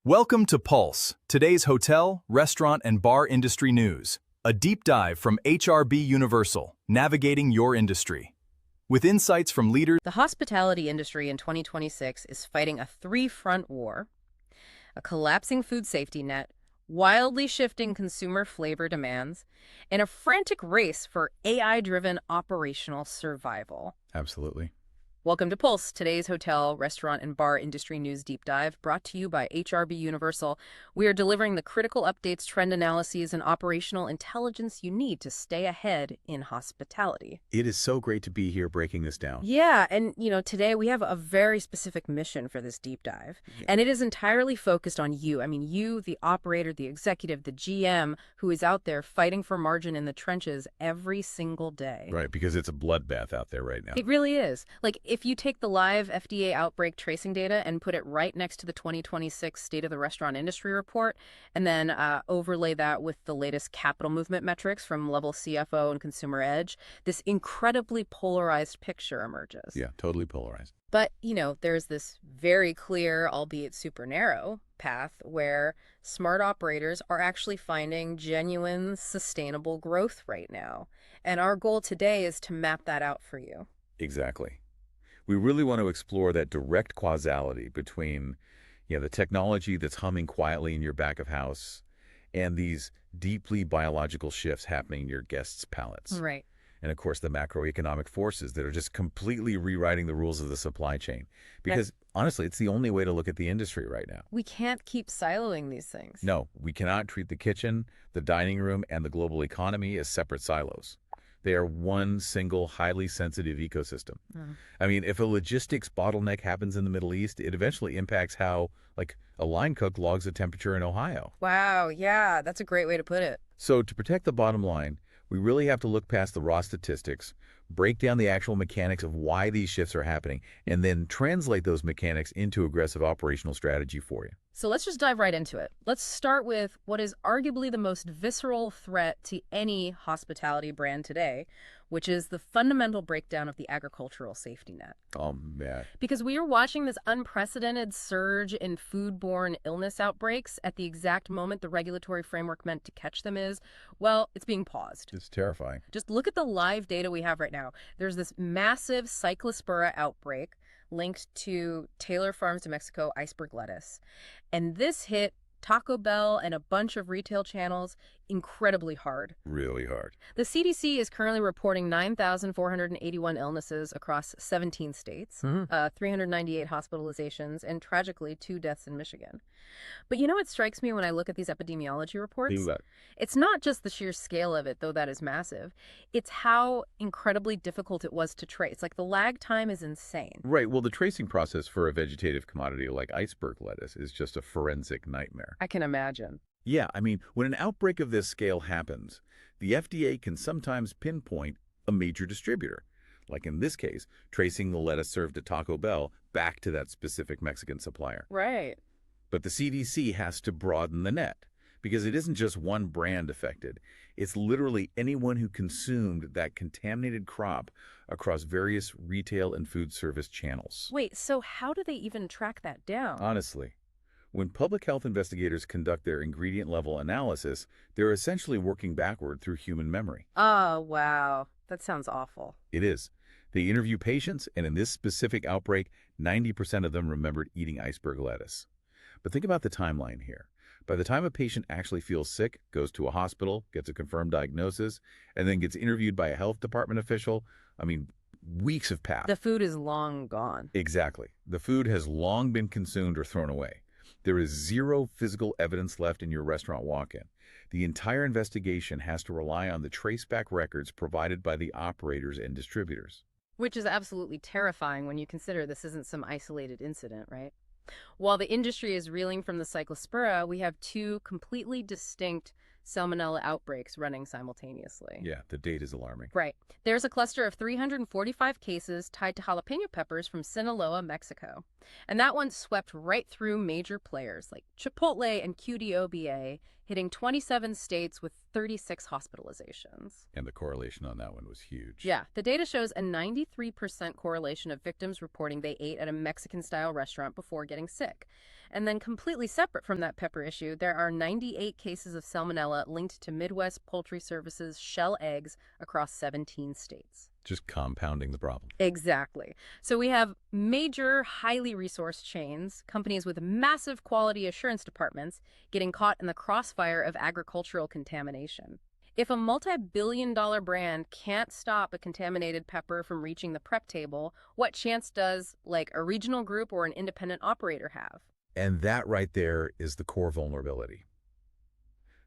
Welcome to Pulse, today's hotel, restaurant, and bar industry news. A deep dive from HRBUniversal, navigating your industry. With insights from leaders. The hospitality industry in 2026 is fighting a three-front war: a collapsing food safety net, wildly shifting consumer flavor demands, and a frantic race for AI-driven operational survival. Absolutely. Welcome to Pulse, today's hotel, restaurant, and bar industry news deep dive, brought to you by HRBUniversal. We are delivering the critical updates, trend analyses, and operational intelligence you need to stay ahead in hospitality. It is so great to be here breaking this down. Yeah, and today we have a very specific mission for this deep dive, and it is entirely focused on you. I mean, you, the operator, the executive, the GM, who is out there fighting for margin in the trenches every single day. Right, because it's a bloodbath out there right now. It really is. Like, if you take the live FDA outbreak tracing data and put it right next to the 2026 State of the Restaurant Industry Report, and then overlay that with the latest capital movement metrics from Level CFO and Consumer Edge, this incredibly polarized picture emerges. Yeah, totally polarized. But, there's this very clear, albeit super narrow, path where smart operators are actually finding genuine, sustainable growth right now. And our goal today is to map that out for you. Exactly. We really want to explore that direct causality between the technology that's humming quietly in your back of house and these deeply biological shifts happening in your guests' palates. Right. And, of course, the macroeconomic forces that are just completely rewriting the rules of the supply chain. Because, honestly, it's the only way to look at the industry right now. We can't keep siloing these things. No, we cannot treat the kitchen, the dining room, and the global economy as separate silos. They are one single, highly sensitive ecosystem. I mean, if a logistics bottleneck happens in the Middle East, it eventually impacts how, a line cook logs the temperature in Ohio. Wow, yeah, that's a great way to put it. So to protect the bottom line, we really have to look past the raw statistics, break down the actual mechanics of why these shifts are happening, and then translate those mechanics into aggressive operational strategy for you. So let's just dive right into it. Let's start with what is arguably the most visceral threat to any hospitality brand today, which is the fundamental breakdown of the agricultural safety net. Oh, man. Because we are watching this unprecedented surge in foodborne illness outbreaks at the exact moment the regulatory framework meant to catch them it's being paused. It's terrifying. Just look at the live data we have right now. There's this massive Cyclospora outbreak linked to Taylor Farms de Mexico iceberg lettuce. And this hit Taco Bell and a bunch of retail channels incredibly hard. Really hard. The CDC is currently reporting 9,481 illnesses across 17 states, 398 hospitalizations, and tragically 2 deaths in Michigan. But what strikes me when I look at these epidemiology reports? It's not just the sheer scale of it, though that is massive. It's how incredibly difficult it was to trace. The lag time is insane. Right. Well, the tracing process for a vegetative commodity like iceberg lettuce is just a forensic nightmare. I can imagine. Yeah, I mean, when an outbreak of this scale happens, the FDA can sometimes pinpoint a major distributor, like in this case, tracing the lettuce served at Taco Bell back to that specific Mexican supplier. Right. But the CDC has to broaden the net, because it isn't just one brand affected. It's literally anyone who consumed that contaminated crop across various retail and food service channels. Wait, so how do they even track that down? Honestly, when public health investigators conduct their ingredient-level analysis, they're essentially working backward through human memory. Oh, wow. That sounds awful. It is. They interview patients, and in this specific outbreak, 90% of them remembered eating iceberg lettuce. But think about the timeline here. By the time a patient actually feels sick, goes to a hospital, gets a confirmed diagnosis, and then gets interviewed by a health department official, weeks have passed. The food is long gone. Exactly. The food has long been consumed or thrown away. There is zero physical evidence left in your restaurant walk-in. The entire investigation has to rely on the traceback records provided by the operators and distributors. Which is absolutely terrifying when you consider this isn't some isolated incident, right? While the industry is reeling from the Cyclospora, we have 2 completely distinct salmonella outbreaks running simultaneously. Yeah, the data is alarming. Right. There's a cluster of 345 cases tied to jalapeno peppers from Sinaloa, Mexico. And that one swept right through major players like Chipotle and QDOBA, hitting 27 states with 36 hospitalizations. And the correlation on that one was huge. Yeah, the data shows a 93% correlation of victims reporting they ate at a Mexican-style restaurant before getting sick. And then completely separate from that pepper issue, there are 98 cases of salmonella linked to Midwest Poultry Services shell eggs across 17 states. Just compounding the problem. Exactly. So we have major, highly resourced chains, companies with massive quality assurance departments, getting caught in the crossfire of agricultural contamination. If a multi-billion-dollar brand can't stop a contaminated pepper from reaching the prep table, what chance does, like, a regional group or an independent operator have? And that right there is the core vulnerability.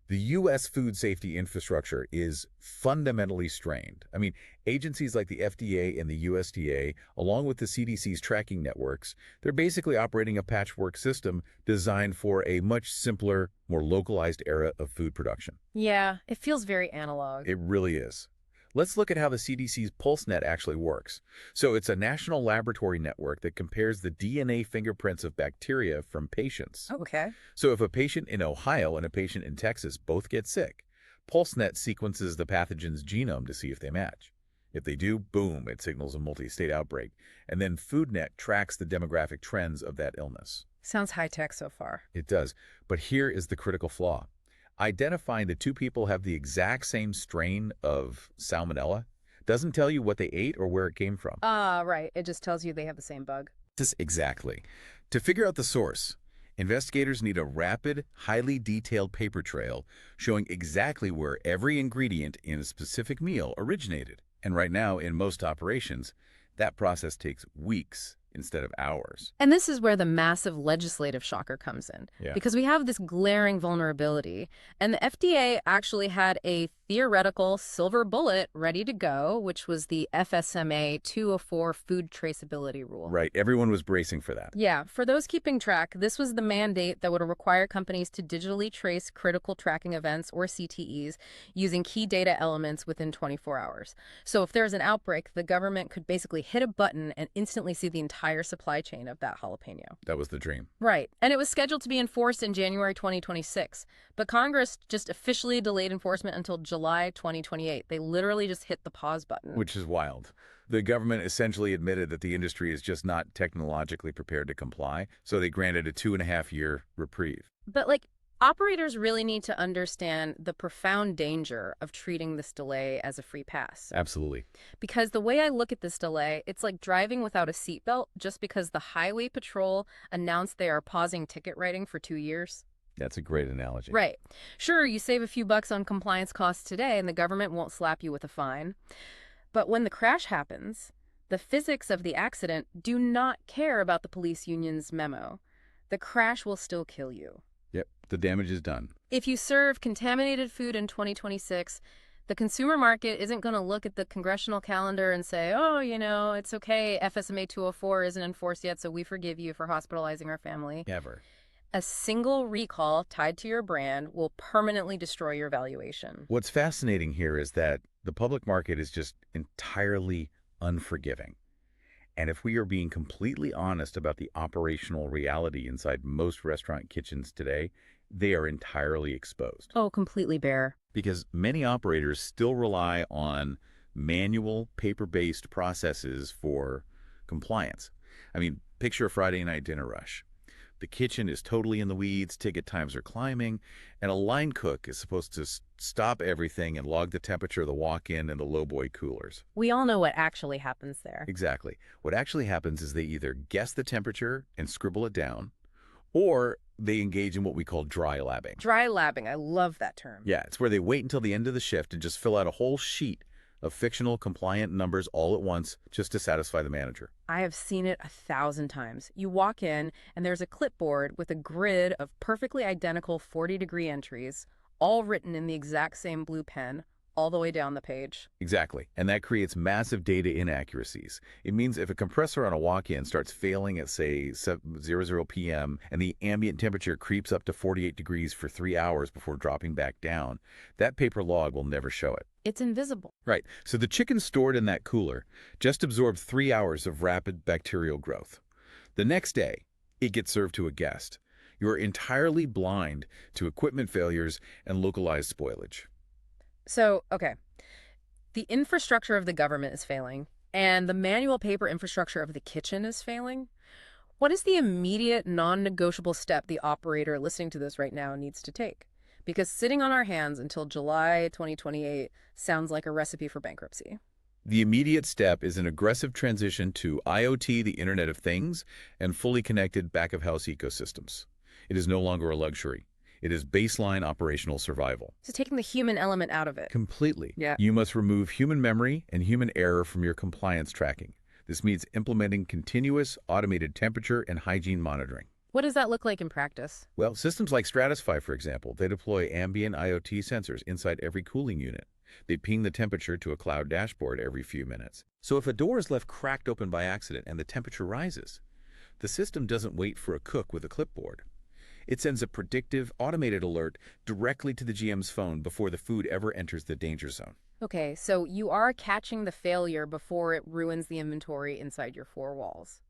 The U.S. food safety infrastructure is fundamentally strained. I mean, agencies like the FDA and the USDA, along with the CDC's tracking networks, they're basically operating a patchwork system designed for a much simpler, more localized era of food production. Yeah, it feels very analog. It really is. Let's look at how the CDC's PulseNet actually works. So it's a national laboratory network that compares the DNA fingerprints of bacteria from patients. Okay. So if a patient in Ohio and a patient in Texas both get sick, PulseNet sequences the pathogen's genome to see if they match. If they do, boom, it signals a multi-state outbreak. And then FoodNet tracks the demographic trends of that illness. Sounds high-tech so far. It does. But here is the critical flaw. Identifying that two people have the exact same strain of salmonella doesn't tell you what they ate or where it came from. Right. It just tells you they have the same bug. Exactly. To figure out the source, investigators need a rapid, highly detailed paper trail showing exactly where every ingredient in a specific meal originated. And right now, in most operations, that process takes weeks instead of hours. And this is where the massive legislative shocker comes in. Yeah. Because we have this glaring vulnerability. And the FDA actually had a theoretical silver bullet ready to go, which was the FSMA 204 food traceability rule. Right. Everyone was bracing for that. Yeah. For those keeping track, this was the mandate that would require companies to digitally trace critical tracking events, or CTEs, using key data elements within 24 hours. So if there's an outbreak, the government could basically hit a button and instantly see the entire supply chain of that jalapeno. That was the dream. Right. And it was scheduled to be enforced in January 2026. But Congress just officially delayed enforcement until July 2028. They literally just hit the pause button. Which is wild. The government essentially admitted that the industry is just not technologically prepared to comply, so they granted a 2.5-year reprieve. But, like, operators really need to understand the profound danger of treating this delay as a free pass. Absolutely. Because the way I look at this delay, it's like driving without a seatbelt just because the Highway Patrol announced they are pausing ticket writing for 2 years. That's a great analogy. Right. Sure, you save a few bucks on compliance costs today and the government won't slap you with a fine. But when the crash happens, the physics of the accident do not care about the police union's memo. The crash will still kill you. Yep, the damage is done. If you serve contaminated food in 2026, the consumer market isn't going to look at the congressional calendar and say, oh, you know, it's okay, FSMA 204 isn't enforced yet, so we forgive you for hospitalizing our family. Ever. A single recall tied to your brand will permanently destroy your valuation. What's fascinating here is that the public market is just entirely unforgiving. And if we are being completely honest about the operational reality inside most restaurant kitchens today, they are entirely exposed. Oh, completely bare. Because many operators still rely on manual, paper-based processes for compliance. I mean, picture a Friday night dinner rush. The kitchen is totally in the weeds, ticket times are climbing, and a line cook is supposed to stop everything and log the temperature of the walk-in and the lowboy coolers. We all know what actually happens there. Exactly. What actually happens is they either guess the temperature and scribble it down, or they engage in what we call dry labbing. Dry labbing, I love that term. Yeah, it's where they wait until the end of the shift and just fill out a whole sheet of fictional compliant numbers all at once just to satisfy the manager. I have seen it 1,000 times. You walk in and there's a clipboard with a grid of perfectly identical 40-degree entries, all written in the exact same blue pen, all the way down the page. Exactly. And that creates massive data inaccuracies. It means if a compressor on a walk-in starts failing at, say, 00 p.m. and the ambient temperature creeps up to 48 degrees for 3 hours before dropping back down, that paper log will never show it. It's invisible. Right. So the chicken stored in that cooler just absorbed 3 hours of rapid bacterial growth. The next day, it gets served to a guest. You're entirely blind to equipment failures and localized spoilage. So, okay, the infrastructure of the government is failing, and the manual paper infrastructure of the kitchen is failing. What is the immediate, non-negotiable step the operator listening to this right now needs to take? Because sitting on our hands until July 2028 sounds like a recipe for bankruptcy. The immediate step is an aggressive transition to IoT, the Internet of Things, and fully connected back-of-house ecosystems. It is no longer a luxury. It is baseline operational survival. So taking the human element out of it. Completely. Yeah. You must remove human memory and human error from your compliance tracking. This means implementing continuous automated temperature and hygiene monitoring. What does that look like in practice? Well, systems like Stratify, for example, they deploy ambient IoT sensors inside every cooling unit. They ping the temperature to a cloud dashboard every few minutes. So if a door is left cracked open by accident and the temperature rises, the system doesn't wait for a cook with a clipboard. It sends a predictive, automated alert directly to the GM's phone before the food ever enters the danger zone. Okay, so you are catching the failure before it ruins the inventory inside your four walls.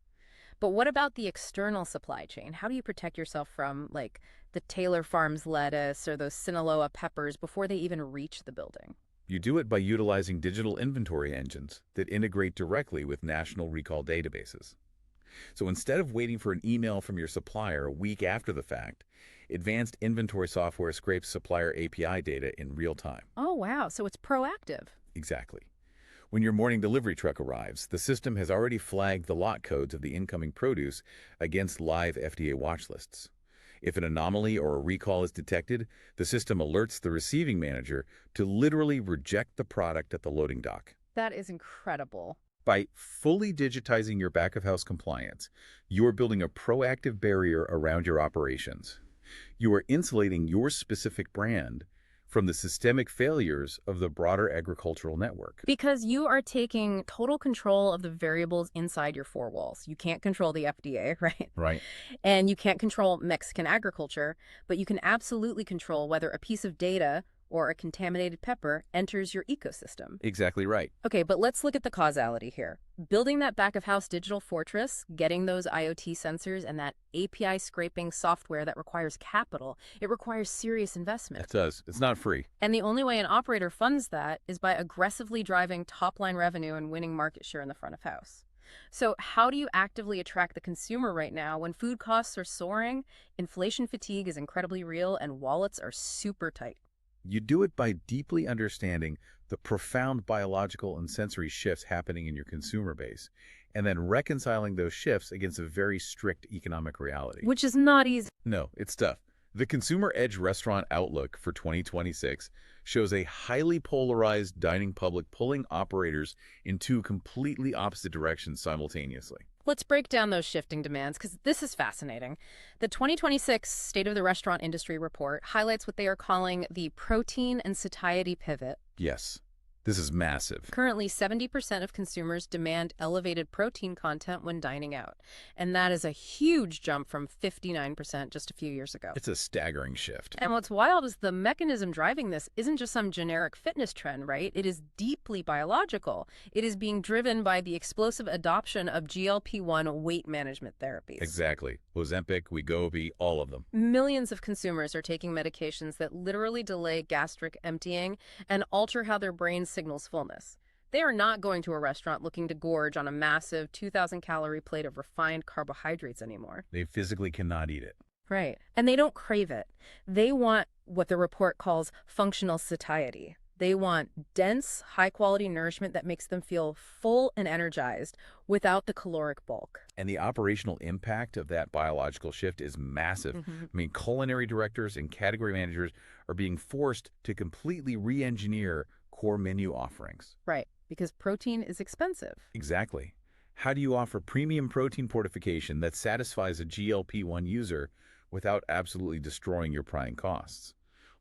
But what about the external supply chain? How do you protect yourself from, like, the Taylor Farms lettuce or those Sinaloa peppers before they even reach the building? You do it by utilizing digital inventory engines that integrate directly with national recall databases. So instead of waiting for an email from your supplier a week after the fact, advanced inventory software scrapes supplier API data in real time. Oh, wow. So it's proactive. Exactly. When your morning delivery truck arrives, the system has already flagged the lot codes of the incoming produce against live FDA watch lists. If an anomaly or a recall is detected, the system alerts the receiving manager to literally reject the product at the loading dock. That is incredible. By fully digitizing your back-of-house compliance, you are building a proactive barrier around your operations. You are insulating your specific brand from the systemic failures of the broader agricultural network. Because you are taking total control of the variables inside your four walls. You can't control the FDA, right? Right. And you can't control Mexican agriculture, but you can absolutely control whether a piece of data or a contaminated pepper enters your ecosystem. Exactly right. Okay, but let's look at the causality here. Building that back-of-house digital fortress, getting those IoT sensors, and that API scraping software that requires capital, it requires serious investment. It does. It's not free. And the only way an operator funds that is by aggressively driving top-line revenue and winning market share in the front of house. So how do you actively attract the consumer right now when food costs are soaring, inflation fatigue is incredibly real, and wallets are super tight? You do it by deeply understanding the profound biological and sensory shifts happening in your consumer base, and then reconciling those shifts against a very strict economic reality. Which is not easy. No, it's tough. The Consumer Edge Restaurant Outlook for 2026 shows a highly polarized dining public pulling operators in two completely opposite directions simultaneously. Let's break down those shifting demands, because this is fascinating. The 2026 State of the Restaurant Industry Report highlights what they are calling the protein and satiety pivot. Yes, this is massive. Currently, 70% of consumers demand elevated protein content when dining out, and that is a huge jump from 59% just a few years ago. It's a staggering shift. And what's wild is the mechanism driving this isn't just some generic fitness trend, right? It is deeply biological. It is being driven by the explosive adoption of GLP-1 weight management therapies. Exactly. Ozempic, Wegovy, all of them. Millions of consumers are taking medications that literally delay gastric emptying and alter how their brain signals fullness. They are not going to a restaurant looking to gorge on a massive 2,000-calorie plate of refined carbohydrates anymore. They physically cannot eat it. Right. And they don't crave it. They want what the report calls functional satiety. They want dense, high-quality nourishment that makes them feel full and energized without the caloric bulk. And the operational impact of that biological shift is massive. I mean, culinary directors and category managers are being forced to completely re-engineer core menu offerings. Right, because protein is expensive. Exactly. How do you offer premium protein fortification that satisfies a GLP-1 user without absolutely destroying your prime costs?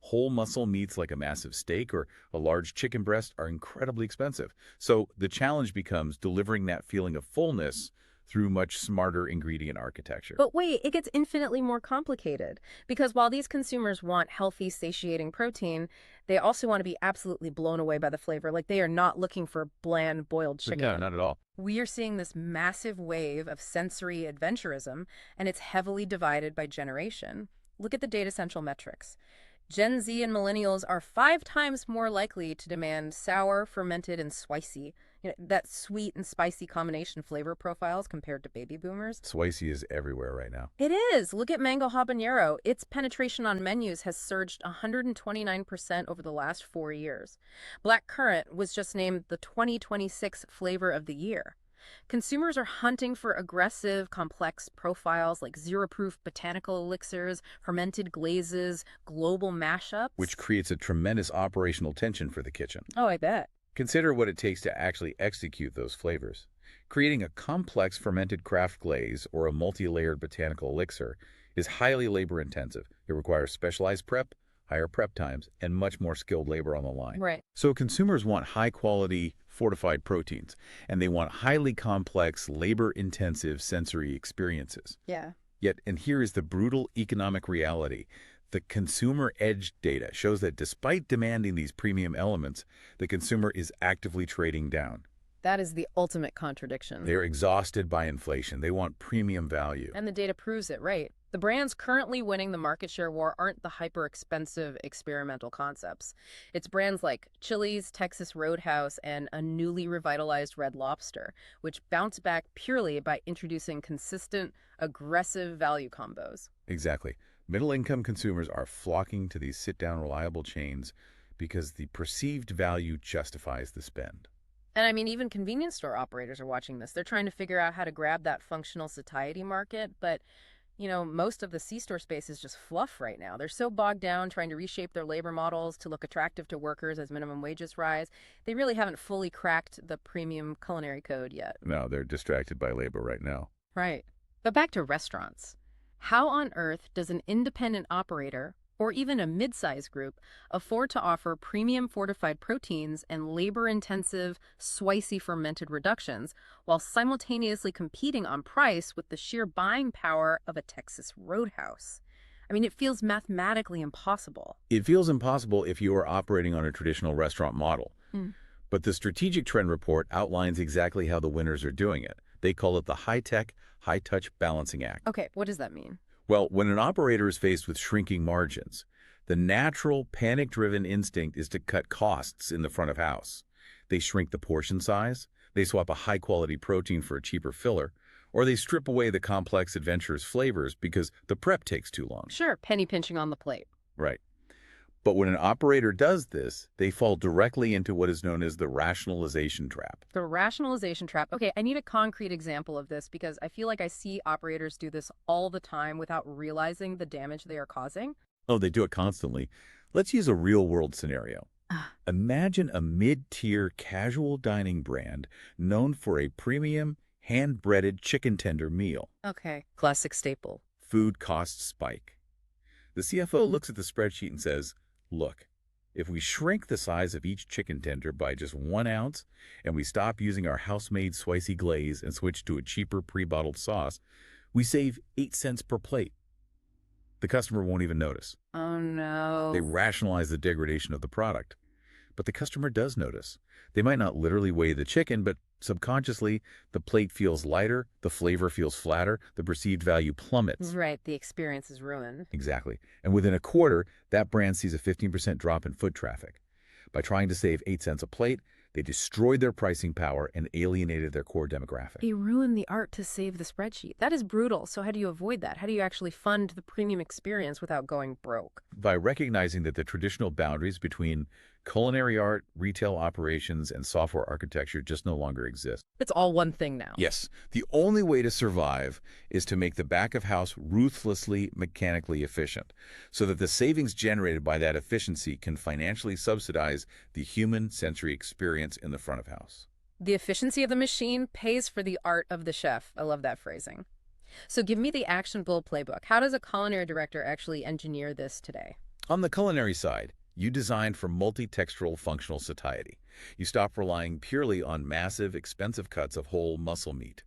Whole muscle meats like a massive steak or a large chicken breast are incredibly expensive. So the challenge becomes delivering that feeling of fullness through much smarter ingredient architecture. But wait, it gets infinitely more complicated. Because while these consumers want healthy, satiating protein, they also want to be absolutely blown away by the flavor. Like, they are not looking for bland boiled chicken. No, not at all. We are seeing this massive wave of sensory adventurism, and it's heavily divided by generation. Look at the Data Central metrics. Gen Z and millennials are 5 times more likely to demand sour, fermented, and spicy. That sweet and spicy combination flavor profiles compared to baby boomers. Spicy is everywhere right now. It is. Look at mango habanero. Its penetration on menus has surged 129% over the last 4 years. Black currant was just named the 2026 flavor of the year. Consumers are hunting for aggressive, complex profiles like zero-proof botanical elixirs, fermented glazes, global mashups. Which creates a tremendous operational tension for the kitchen. Oh, I bet. Consider what it takes to actually execute those flavors. Creating a complex fermented craft glaze or a multi-layered botanical elixir is highly labor-intensive. It requires specialized prep, higher prep times, and much more skilled labor on the line. Right. So consumers want high-quality fortified proteins, and they want highly complex, labor-intensive sensory experiences. Yeah. Yet, and here is the brutal economic reality, the consumer edge data shows that despite demanding these premium elements, the consumer is actively trading down. That is the ultimate contradiction. They're exhausted by inflation. They want premium value. And the data proves it, right? The brands currently winning the market share war aren't the hyper-expensive experimental concepts. It's brands like Chili's, Texas Roadhouse, and a newly revitalized Red Lobster, which bounce back purely by introducing consistent, aggressive value combos. Exactly. Middle-income consumers are flocking to these sit-down, reliable chains because the perceived value justifies the spend. And I mean, even convenience store operators are watching this. They're trying to figure out how to grab that functional satiety market, but most of the C-store space is just fluff right now. They're so bogged down trying to reshape their labor models to look attractive to workers as minimum wages rise. They really haven't fully cracked the premium culinary code yet. No, they're distracted by labor right now. Right. But back to restaurants. How on earth does an independent operator, or even a mid-size group, afford to offer premium fortified proteins and labor-intensive, spicy fermented reductions while simultaneously competing on price with the sheer buying power of a Texas Roadhouse? I mean, it feels mathematically impossible. It feels impossible if you are operating on a traditional restaurant model. But the Strategic Trend Report outlines exactly how the winners are doing it. They call it the high-tech, high-touch balancing act. Okay, what does that mean? Well, when an operator is faced with shrinking margins, the natural panic-driven instinct is to cut costs in the front of house. They shrink the portion size, they swap a high-quality protein for a cheaper filler, or they strip away the complex adventurous flavors because the prep takes too long. Sure, penny pinching on the plate. Right. But when an operator does this, they fall directly into what is known as the rationalization trap. The rationalization trap. Okay, I need a concrete example of this because I feel like I see operators do this all the time without realizing the damage they are causing. Oh, they do it constantly. Let's use a real-world scenario. Imagine a mid-tier casual dining brand known for a premium, hand-breaded chicken tender meal. Okay, classic staple. Food costs spike. The CFO looks at the spreadsheet and says, look, if we shrink the size of each chicken tender by just 1 ounce and we stop using our house-made spicy glaze and switch to a cheaper pre-bottled sauce, we save 8 cents per plate. The customer won't even notice. Oh, no. They rationalize the degradation of the product. But the customer does notice. They might not literally weigh the chicken, but subconsciously, the plate feels lighter, the flavor feels flatter, the perceived value plummets. Right, the experience is ruined. Exactly. And within a quarter, that brand sees a 15% drop in foot traffic. By trying to save 8 cents a plate, they destroyed their pricing power and alienated their core demographic. They ruined the art to save the spreadsheet. That is brutal. So how do you avoid that? How do you actually fund the premium experience without going broke? By recognizing that the traditional boundaries between culinary art, retail operations, and software architecture just no longer exist. It's all one thing now. Yes, the only way to survive is to make the back of house ruthlessly mechanically efficient, so that the savings generated by that efficiency can financially subsidize the human sensory experience in the front of house. The efficiency of the machine pays for the art of the chef. I love that phrasing. So give me the actionable playbook. How does a culinary director actually engineer this today? On the culinary side, you design for multi-textural functional satiety. You stop relying purely on massive, expensive cuts of whole muscle meat.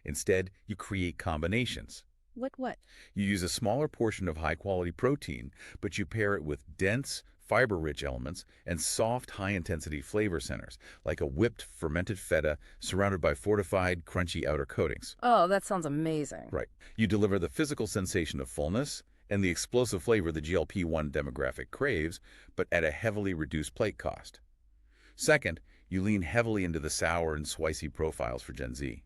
Instead, you create combinations. What? You use a smaller portion of high-quality protein, but you pair it with dense, fiber-rich elements and soft, high-intensity flavor centers, like a whipped, fermented feta surrounded by fortified, crunchy outer coatings. Oh, that sounds amazing. Right. You deliver the physical sensation of fullness and the explosive flavor the GLP-1 demographic craves, but at a heavily reduced plate cost. Second, you lean heavily into the sour and spicy profiles for Gen Z.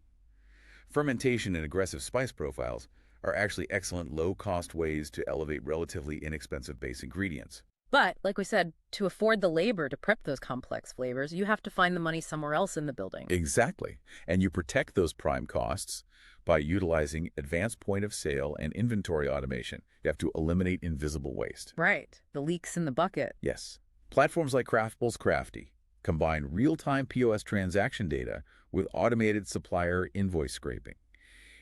Fermentation and aggressive spice profiles are actually excellent low-cost ways to elevate relatively inexpensive base ingredients. But, like we said, to afford the labor to prep those complex flavors, you have to find the money somewhere else in the building. Exactly. And you protect those prime costs by utilizing advanced point-of-sale and inventory automation. You have to eliminate invisible waste. Right. The leaks in the bucket. Yes. Platforms like Craftbulls Crafty combine real-time POS transaction data with automated supplier invoice scraping.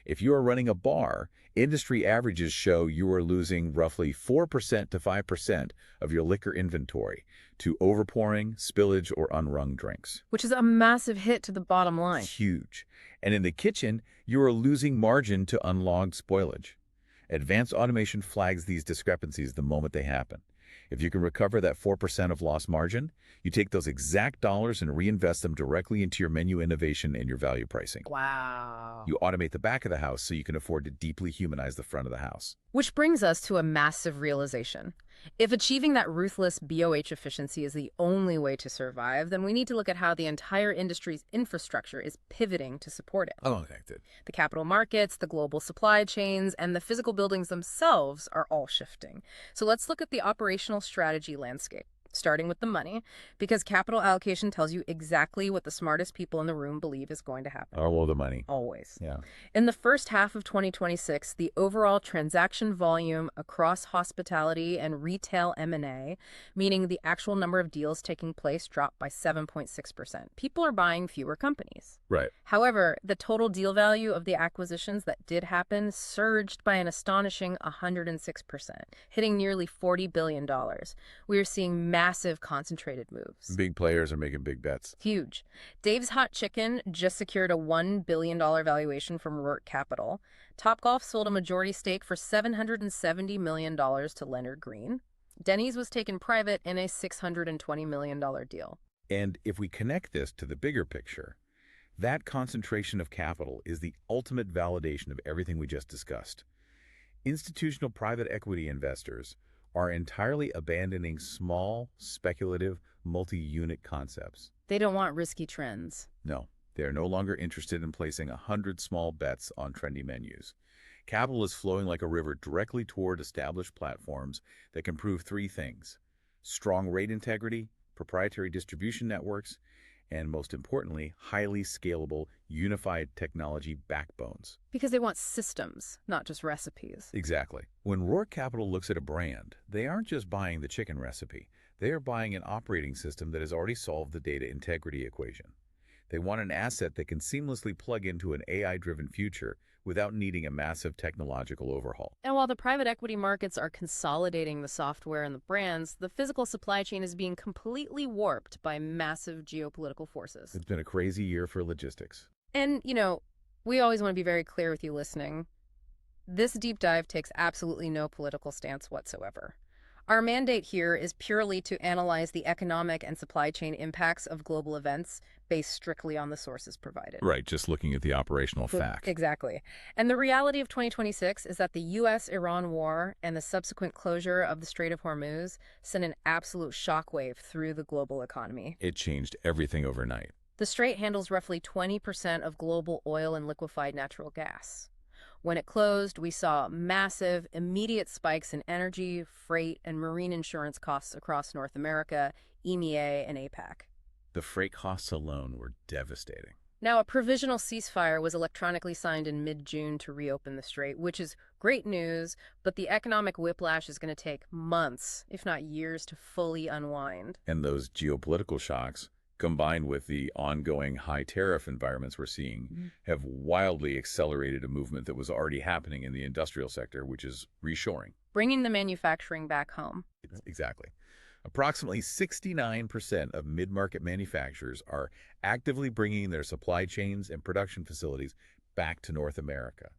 If you are running a bar, industry averages show you are losing roughly 4% to 5% of your liquor inventory to overpouring, spillage, or unwrung drinks. Which is a massive hit to the bottom line. Huge. And in the kitchen, you are losing margin to unlogged spoilage. Advanced automation flags these discrepancies the moment they happen. If you can recover that 4% of lost margin, you take those exact dollars and reinvest them directly into your menu innovation and your value pricing. Wow. You automate the back of the house so you can afford to deeply humanize the front of the house. Which brings us to a massive realization. If achieving that ruthless BOH efficiency is the only way to survive, then we need to look at how the entire industry's infrastructure is pivoting to support it. All connected. The capital markets, the global supply chains, and the physical buildings themselves are all shifting. So let's look at the operational strategy landscape, starting with the money, because capital allocation tells you exactly what the smartest people in the room believe is going to happen. Oh, well, the money. Always. Yeah. In the first half of 2026, the overall transaction volume across hospitality and retail M&A, meaning the actual number of deals taking place, dropped by 7.6%. People are buying fewer companies. Right. However, the total deal value of the acquisitions that did happen surged by an astonishing 106%, hitting nearly $40 billion. We are seeing massive concentrated moves. Big players are making big bets. Huge. Dave's Hot Chicken just secured a $1 billion valuation from Rourke Capital. Topgolf sold a majority stake for $770 million to Leonard Green. Denny's was taken private in a $620 million deal. And if we connect this to the bigger picture, that concentration of capital is the ultimate validation of everything we just discussed. Institutional private equity investors are entirely abandoning small, speculative, multi-unit concepts. They don't want risky trends. No, they are no longer interested in placing 100 small bets on trendy menus. Capital is flowing like a river directly toward established platforms that can prove three things: strong rate integrity, proprietary distribution networks, and most importantly, highly scalable, unified technology backbones. Because they want systems, not just recipes. Exactly. When Rourke Capital looks at a brand, they aren't just buying the chicken recipe. They are buying an operating system that has already solved the data integrity equation. They want an asset that can seamlessly plug into an AI-driven future without needing a massive technological overhaul. And while the private equity markets are consolidating the software and the brands, the physical supply chain is being completely warped by massive geopolitical forces. It's been a crazy year for logistics. And, you know, we always want to be very clear with you listening. This deep dive takes absolutely no political stance whatsoever. Our mandate here is purely to analyze the economic and supply chain impacts of global events based strictly on the sources provided. Right, just looking at the operational fact. Exactly. And the reality of 2026 is that the U.S.-Iran war and the subsequent closure of the Strait of Hormuz sent an absolute shockwave through the global economy. It changed everything overnight. The strait handles roughly 20% of global oil and liquefied natural gas. When it closed, we saw massive, immediate spikes in energy, freight, and marine insurance costs across North America, EMEA, and APAC. The freight costs alone were devastating. Now, a provisional ceasefire was electronically signed in mid-June to reopen the strait, which is great news, but the economic whiplash is going to take months, if not years, to fully unwind. And those geopolitical shocks, combined with the ongoing high tariff environments we're seeing, have wildly accelerated a movement that was already happening in the industrial sector, which is reshoring. Bringing the manufacturing back home. Exactly. Approximately 69% of mid-market manufacturers are actively bringing their supply chains and production facilities back to North America.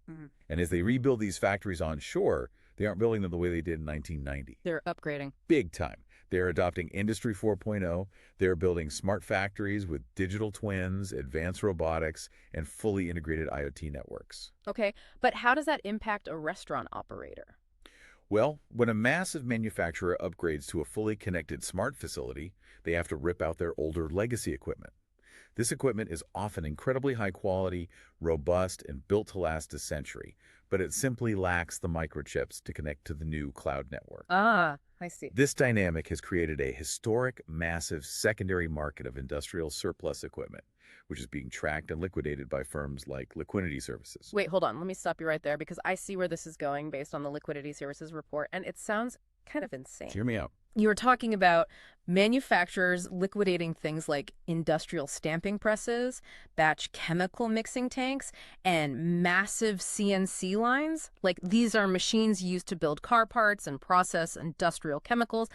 And as they rebuild these factories onshore, they aren't building them the way they did in 1990. They're upgrading. Big time. They're adopting Industry 4.0. They're building smart factories with digital twins, advanced robotics, and fully integrated IoT networks. Okay, but how does that impact a restaurant operator? Well, when a massive manufacturer upgrades to a fully connected smart facility, they have to rip out their older legacy equipment. This equipment is often incredibly high quality, robust, and built to last a century, but it simply lacks the microchips to connect to the new cloud network. Ah, I see. This dynamic has created a historic, massive secondary market of industrial surplus equipment, which is being tracked and liquidated by firms like Liquidity Services. Wait, hold on. Let me stop you right there because I see where this is going based on the Liquidity Services report, and it sounds kind of insane. Hear me out. You were talking about manufacturers liquidating things like industrial stamping presses, batch chemical mixing tanks, and massive CNC lines. Like, these are machines used to build car parts and process industrial chemicals.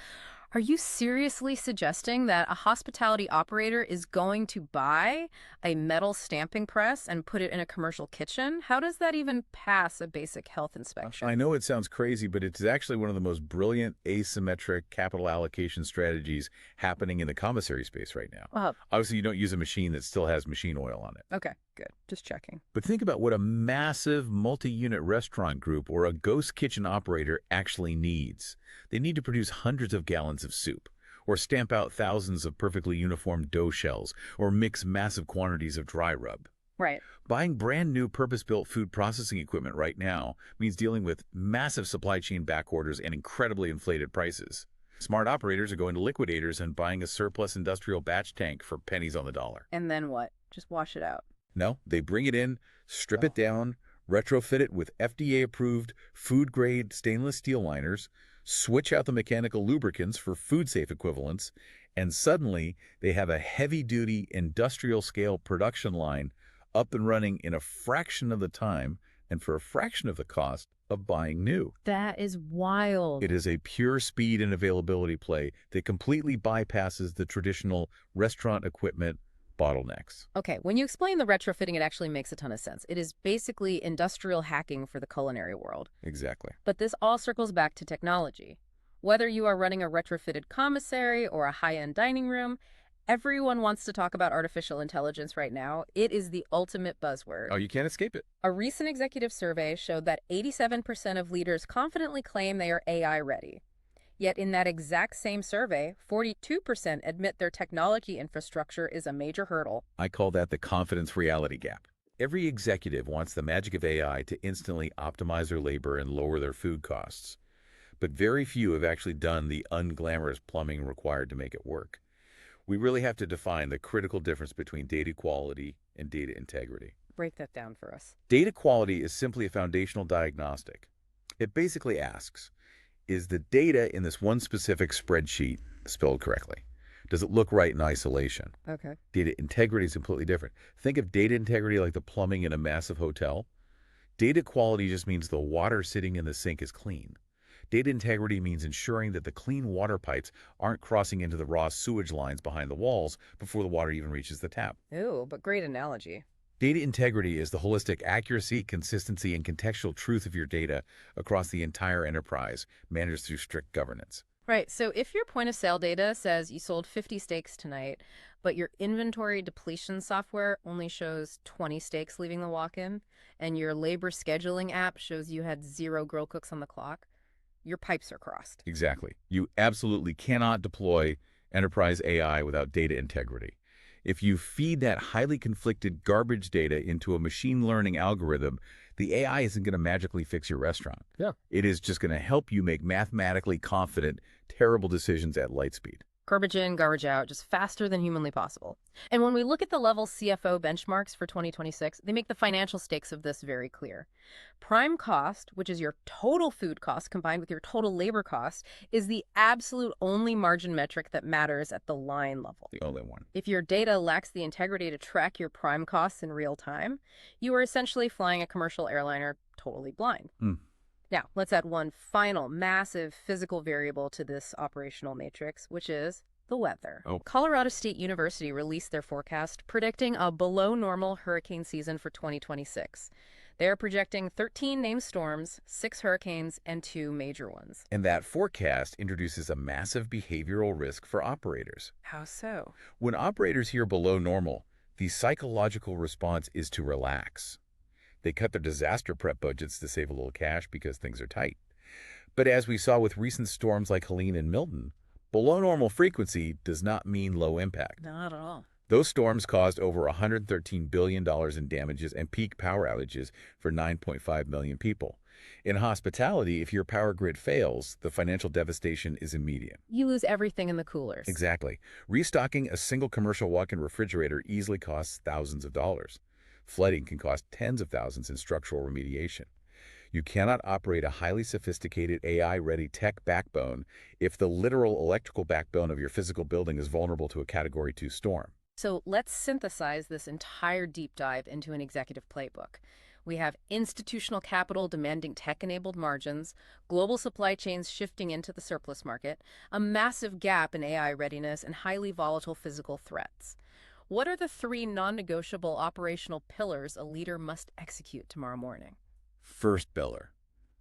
Are you seriously suggesting that a hospitality operator is going to buy a metal stamping press and put it in a commercial kitchen? How does that even pass a basic health inspection? I know it sounds crazy, but it's actually one of the most brilliant asymmetric capital allocation strategies happening in the commissary space right now. Obviously, you don't use a machine that still has machine oil on it. Okay, good. Just checking. But think about what a massive multi-unit restaurant group or a ghost kitchen operator actually needs. They need to produce hundreds of gallons of soup, or stamp out thousands of perfectly uniform dough shells, or mix massive quantities of dry rub. Right. Buying brand new purpose-built food processing equipment right now means dealing with massive supply chain back orders and incredibly inflated prices. Smart operators are going to liquidators and buying a surplus industrial batch tank for pennies on the dollar. And then what? Just wash it out. No, they bring it in, strip it down, retrofit it with FDA-approved food-grade stainless steel liners, switch out the mechanical lubricants for food-safe equivalents, and suddenly they have a heavy-duty industrial-scale production line up and running in a fraction of the time and for a fraction of the cost of buying new. That is wild. It is a pure speed and availability play that completely bypasses the traditional restaurant equipment bottlenecks. Okay, when you explain the retrofitting, it actually makes a ton of sense. It is basically industrial hacking for the culinary world. Exactly. But this all circles back to technology. Whether you are running a retrofitted commissary or a high-end dining room, everyone wants to talk about artificial intelligence right now. It is the ultimate buzzword. Oh, you can't escape it. A recent executive survey showed that 87% of leaders confidently claim they are AI ready. Yet in that exact same survey, 42% admit their technology infrastructure is a major hurdle. I call that the confidence reality gap. Every executive wants the magic of AI to instantly optimize their labor and lower their food costs. But very few have actually done the unglamorous plumbing required to make it work. We really have to define the critical difference between data quality and data integrity. Break that down for us. Data quality is simply a foundational diagnostic. It basically asks, is the data in this one specific spreadsheet spelled correctly? Does it look right in isolation? Okay. Data integrity is completely different. Think of data integrity like the plumbing in a massive hotel. Data quality just means the water sitting in the sink is clean. Data integrity means ensuring that the clean water pipes aren't crossing into the raw sewage lines behind the walls before the water even reaches the tap. Ooh, but great analogy. Data integrity is the holistic accuracy, consistency, and contextual truth of your data across the entire enterprise, managed through strict governance. Right, so if your point of sale data says you sold 50 steaks tonight, but your inventory depletion software only shows 20 steaks leaving the walk-in, and your labor scheduling app shows you had 0 grill cooks on the clock, your pipes are crossed. Exactly. You absolutely cannot deploy enterprise AI without data integrity. If you feed that highly conflicted garbage data into a machine learning algorithm, the AI isn't going to magically fix your restaurant. Yeah. It is just going to help you make mathematically confident, terrible decisions at light speed. Garbage in, garbage out, just faster than humanly possible. And when we look at the level CFO benchmarks for 2026, they make the financial stakes of this very clear. Prime cost, which is your total food cost combined with your total labor cost, is the absolute only margin metric that matters at the line level. The only one. If your data lacks the integrity to track your prime costs in real time, you are essentially flying a commercial airliner totally blind. Now, let's add one final massive physical variable to this operational matrix, which is the weather. Colorado State University released their forecast predicting a below normal hurricane season for 2026. They're projecting 13 named storms, 6 hurricanes, and 2 major ones. And that forecast introduces a massive behavioral risk for operators. How so? When operators hear below normal, the psychological response is to relax. They cut their disaster prep budgets to save a little cash because things are tight. But as we saw with recent storms like Helene and Milton, below normal frequency does not mean low impact. Not at all. Those storms caused over $113 billion in damages and peak power outages for 9.5 million people. In hospitality, if your power grid fails, the financial devastation is immediate. You lose everything in the coolers. Exactly. Restocking a single commercial walk-in refrigerator easily costs thousands of dollars. Flooding can cost tens of thousands in structural remediation. You cannot operate a highly sophisticated AI-ready tech backbone if the literal electrical backbone of your physical building is vulnerable to a Category 2 storm. So let's synthesize this entire deep dive into an executive playbook. We have institutional capital demanding tech-enabled margins, global supply chains shifting into the surplus market, a massive gap in AI readiness, and highly volatile physical threats. What are the 3 non-negotiable operational pillars a leader must execute tomorrow morning? First pillar,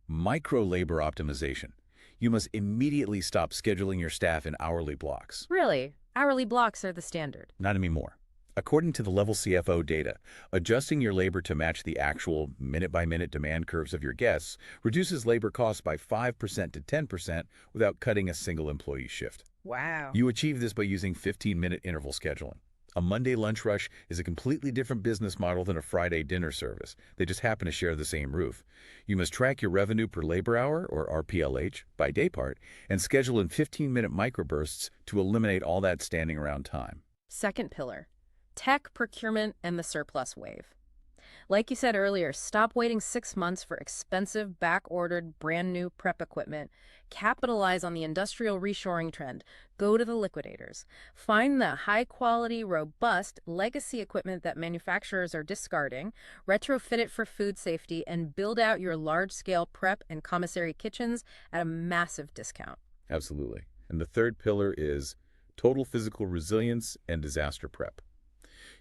micro-labor optimization. You must immediately stop scheduling your staff in hourly blocks. Really? Hourly blocks are the standard. Not anymore. According to the Level CFO data, adjusting your labor to match the actual minute-by-minute demand curves of your guests reduces labor costs by 5% to 10% without cutting a single employee shift. Wow. You achieve this by using 15-minute interval scheduling. A Monday lunch rush is a completely different business model than a Friday dinner service. They just happen to share the same roof. You must track your revenue per labor hour, or RPLH, by day part, and schedule in 15-minute microbursts to eliminate all that standing around time. Second pillar, tech procurement and the surplus wave. Like you said earlier, stop waiting 6 months for expensive, back-ordered, brand-new prep equipment. Capitalize on the industrial reshoring trend. Go to the liquidators. Find the high-quality, robust, legacy equipment that manufacturers are discarding, retrofit it for food safety, and build out your large-scale prep and commissary kitchens at a massive discount. Absolutely. And the third pillar is total physical resilience and disaster prep.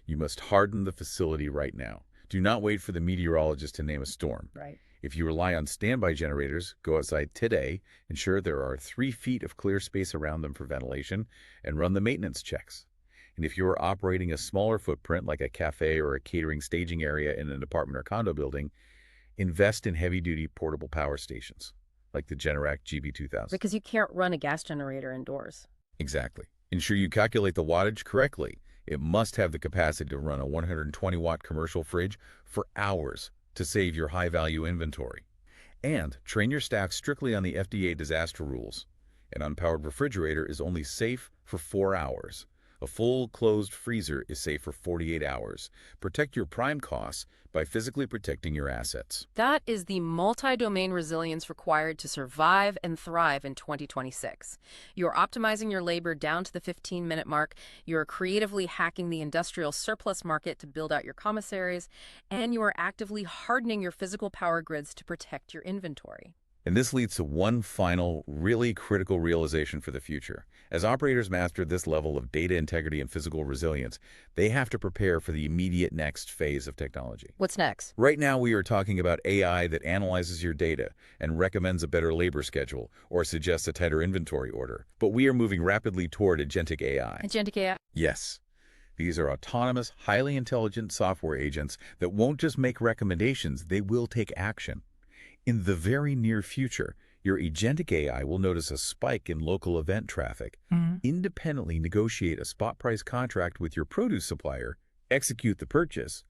You must harden the facility right now. Do not wait for the meteorologist to name a storm. Right. If you rely on standby generators, go outside today, ensure there are 3 feet of clear space around them for ventilation, and run the maintenance checks. And if you are operating a smaller footprint like a cafe or a catering staging area in an apartment or condo building, invest in heavy-duty portable power stations like the Generac GB2000. Because you can't run a gas generator indoors. Exactly. Ensure you calculate the wattage correctly. It must have the capacity to run a 120-watt commercial fridge for hours to save your high-value inventory. And train your staff strictly on the FDA disaster rules. An unpowered refrigerator is only safe for 4 hours. A full closed freezer is safe for 48 hours. Protect your prime costs by physically protecting your assets. That is the multi-domain resilience required to survive and thrive in 2026. You're optimizing your labor down to the 15-minute mark, you're creatively hacking the industrial surplus market to build out your commissaries, and you are actively hardening your physical power grids to protect your inventory. And this leads to one final, really critical realization for the future. As operators master this level of data integrity and physical resilience, they have to prepare for the immediate next phase of technology. What's next? Right now, we are talking about AI that analyzes your data and recommends a better labor schedule or suggests a tighter inventory order. But we are moving rapidly toward agentic AI. Agentic AI? Yes. These are autonomous, highly intelligent software agents that won't just make recommendations, they will take action. In the very near future, your agentic AI will notice a spike in local event traffic, independently negotiate a spot price contract with your produce supplier, execute the purchase,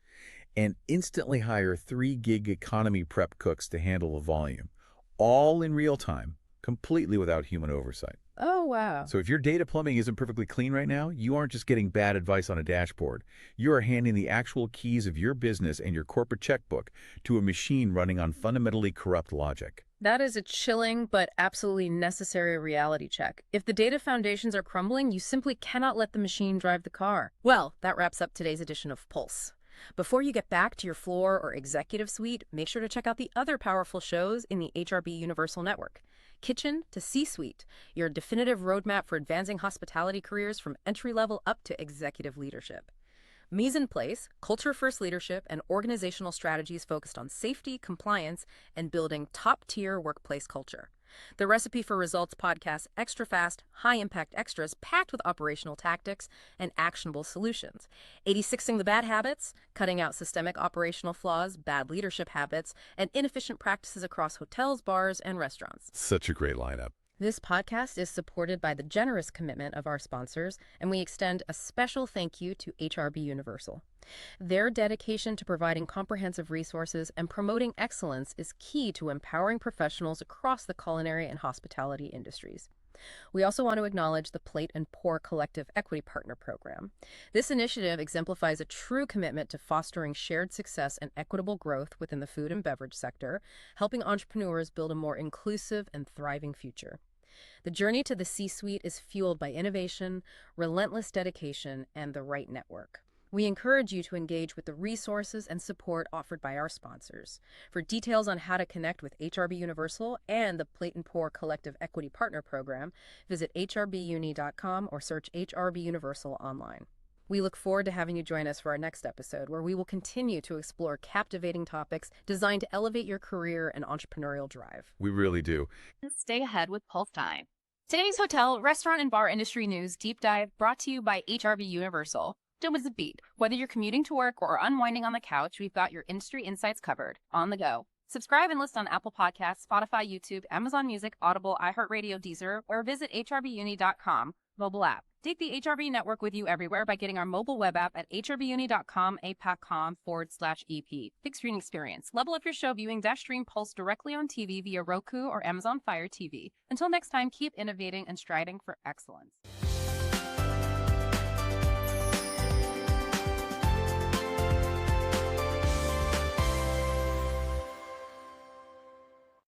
and instantly hire 3-gig economy prep cooks to handle the volume, all in real time, completely without human oversight. Oh, wow. So if your data plumbing isn't perfectly clean right now, you aren't just getting bad advice on a dashboard. You are handing the actual keys of your business and your corporate checkbook to a machine running on fundamentally corrupt logic. That is a chilling but absolutely necessary reality check. If the data foundations are crumbling, you simply cannot let the machine drive the car. Well, that wraps up today's edition of Pulse. Before you get back to your floor or executive suite, make sure to check out the other powerful shows in the HRBUniversal network. Kitchen to C-Suite, your definitive roadmap for advancing hospitality careers from entry-level up to executive leadership. Mise en Place, culture-first leadership and organizational strategies focused on safety, compliance, and building top-tier workplace culture. The Recipe for Results podcast, extra fast, high-impact extras packed with operational tactics and actionable solutions. 86ing the bad habits, cutting out systemic operational flaws, bad leadership habits, and inefficient practices across hotels, bars, and restaurants. Such a great lineup. This podcast is supported by the generous commitment of our sponsors, and we extend a special thank you to HRBUniversal. Their dedication to providing comprehensive resources and promoting excellence is key to empowering professionals across the culinary and hospitality industries. We also want to acknowledge the Plate and Pour Collective Equity Partner Program. This initiative exemplifies a true commitment to fostering shared success and equitable growth within the food and beverage sector, helping entrepreneurs build a more inclusive and thriving future. The journey to the C-suite is fueled by innovation, relentless dedication, and the right network. We encourage you to engage with the resources and support offered by our sponsors. For details on how to connect with HRBUniversal and the Plate and Pour Collective Equity Partner Program, visit hrbuni.com or search HRBUniversal online. We look forward to having you join us for our next episode, where we will continue to explore captivating topics designed to elevate your career and entrepreneurial drive. We really do. Stay ahead with Pulse Time. Today's hotel, restaurant, and bar industry news deep dive brought to you by HRBUniversal. Don't miss a beat. Whether you're commuting to work or unwinding on the couch, we've got your industry insights covered. On the go. Subscribe and list on Apple Podcasts, Spotify, YouTube, Amazon Music, Audible, iHeartRadio, Deezer, or visit hrbuni.com mobile app. Take the HRB network with you everywhere by getting our mobile web app at hrbuni.com apac.com/EP. Big screen experience. Level up your show viewing / stream Pulse directly on TV via Roku or Amazon Fire TV. Until next time, keep innovating and striding for excellence.